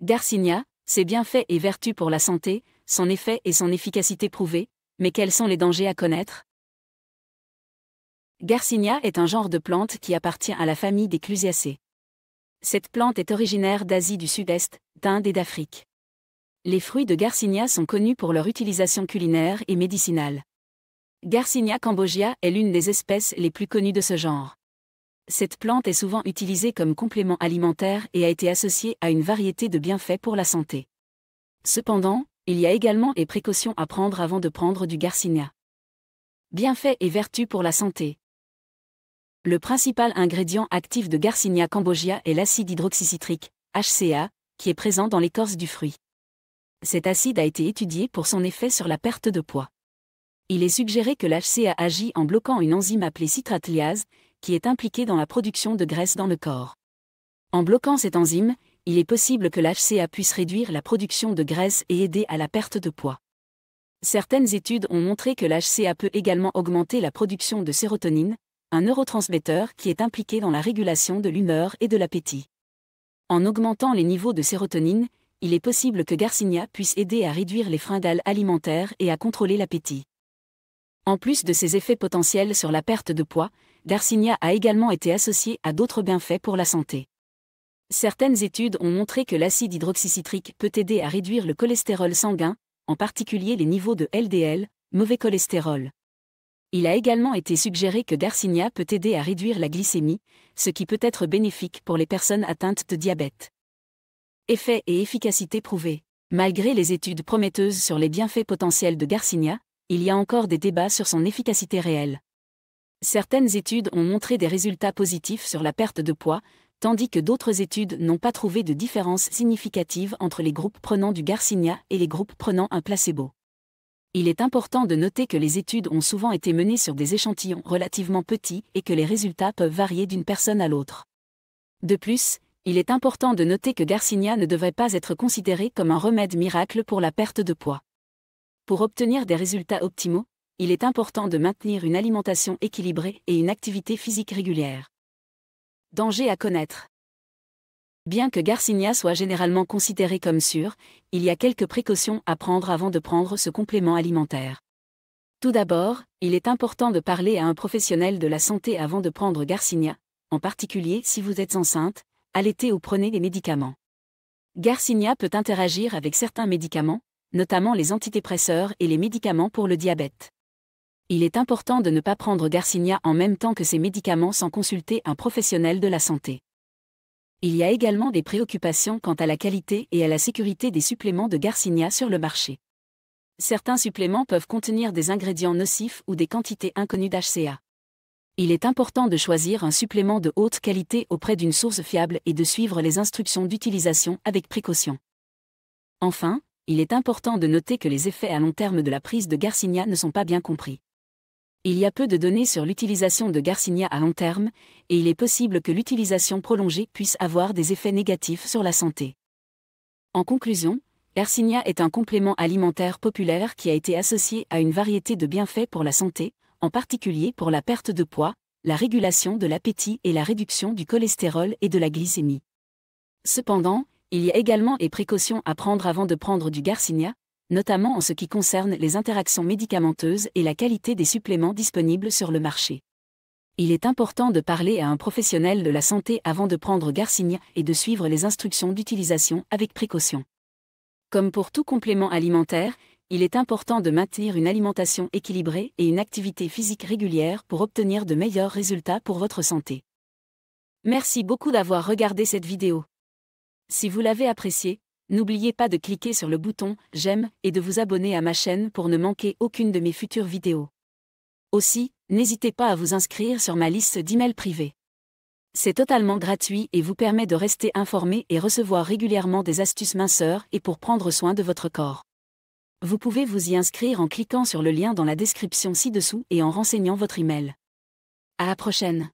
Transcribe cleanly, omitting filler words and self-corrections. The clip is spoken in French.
Garcinia, ses bienfaits et vertus pour la santé, son effet et son efficacité prouvés, mais quels sont les dangers à connaître? Garcinia est un genre de plante qui appartient à la famille des Clusiacées. Cette plante est originaire d'Asie du Sud-Est, d'Inde et d'Afrique. Les fruits de Garcinia sont connus pour leur utilisation culinaire et médicinale. Garcinia cambogia est l'une des espèces les plus connues de ce genre. Cette plante est souvent utilisée comme complément alimentaire et a été associée à une variété de bienfaits pour la santé. Cependant, il y a également des précautions à prendre avant de prendre du Garcinia. Bienfaits et vertus pour la santé. Le principal ingrédient actif de Garcinia cambogia est l'acide hydroxycitrique, HCA, qui est présent dans l'écorce du fruit. Cet acide a été étudié pour son effet sur la perte de poids. Il est suggéré que l'HCA agit en bloquant une enzyme appelée citratliase, qui est impliquée dans la production de graisse dans le corps. En bloquant cette enzyme, il est possible que l'HCA puisse réduire la production de graisse et aider à la perte de poids. Certaines études ont montré que l'HCA peut également augmenter la production de sérotonine, un neurotransmetteur qui est impliqué dans la régulation de l'humeur et de l'appétit. En augmentant les niveaux de sérotonine, il est possible que Garcinia puisse aider à réduire les fringales alimentaires et à contrôler l'appétit. En plus de ses effets potentiels sur la perte de poids, Garcinia a également été associé à d'autres bienfaits pour la santé. Certaines études ont montré que l'acide hydroxycitrique peut aider à réduire le cholestérol sanguin, en particulier les niveaux de LDL, mauvais cholestérol. Il a également été suggéré que Garcinia peut aider à réduire la glycémie, ce qui peut être bénéfique pour les personnes atteintes de diabète. Effets et efficacité prouvés. Malgré les études prometteuses sur les bienfaits potentiels de Garcinia, il y a encore des débats sur son efficacité réelle. Certaines études ont montré des résultats positifs sur la perte de poids, tandis que d'autres études n'ont pas trouvé de différence significative entre les groupes prenant du Garcinia et les groupes prenant un placebo. Il est important de noter que les études ont souvent été menées sur des échantillons relativement petits et que les résultats peuvent varier d'une personne à l'autre. De plus, il est important de noter que Garcinia ne devrait pas être considéré comme un remède miracle pour la perte de poids. Pour obtenir des résultats optimaux, il est important de maintenir une alimentation équilibrée et une activité physique régulière. Danger à connaître. Bien que Garcinia soit généralement considéré comme sûr, il y a quelques précautions à prendre avant de prendre ce complément alimentaire. Tout d'abord, il est important de parler à un professionnel de la santé avant de prendre Garcinia, en particulier si vous êtes enceinte, allaitée ou prenez des médicaments. Garcinia peut interagir avec certains médicaments, notamment les antidépresseurs et les médicaments pour le diabète. Il est important de ne pas prendre Garcinia en même temps que ces médicaments sans consulter un professionnel de la santé. Il y a également des préoccupations quant à la qualité et à la sécurité des suppléments de Garcinia sur le marché. Certains suppléments peuvent contenir des ingrédients nocifs ou des quantités inconnues d'HCA. Il est important de choisir un supplément de haute qualité auprès d'une source fiable et de suivre les instructions d'utilisation avec précaution. Enfin, il est important de noter que les effets à long terme de la prise de Garcinia ne sont pas bien compris. Il y a peu de données sur l'utilisation de Garcinia à long terme, et il est possible que l'utilisation prolongée puisse avoir des effets négatifs sur la santé. En conclusion, Garcinia est un complément alimentaire populaire qui a été associé à une variété de bienfaits pour la santé, en particulier pour la perte de poids, la régulation de l'appétit et la réduction du cholestérol et de la glycémie. Cependant, il y a également des précautions à prendre avant de prendre du Garcinia, notamment en ce qui concerne les interactions médicamenteuses et la qualité des suppléments disponibles sur le marché. Il est important de parler à un professionnel de la santé avant de prendre Garcinia et de suivre les instructions d'utilisation avec précaution. Comme pour tout complément alimentaire, il est important de maintenir une alimentation équilibrée et une activité physique régulière pour obtenir de meilleurs résultats pour votre santé. Merci beaucoup d'avoir regardé cette vidéo. Si vous l'avez appréciée, n'oubliez pas de cliquer sur le bouton « J'aime » et de vous abonner à ma chaîne pour ne manquer aucune de mes futures vidéos. Aussi, n'hésitez pas à vous inscrire sur ma liste d'emails privés. C'est totalement gratuit et vous permet de rester informé et recevoir régulièrement des astuces minceurs et pour prendre soin de votre corps. Vous pouvez vous y inscrire en cliquant sur le lien dans la description ci-dessous et en renseignant votre email. À la prochaine.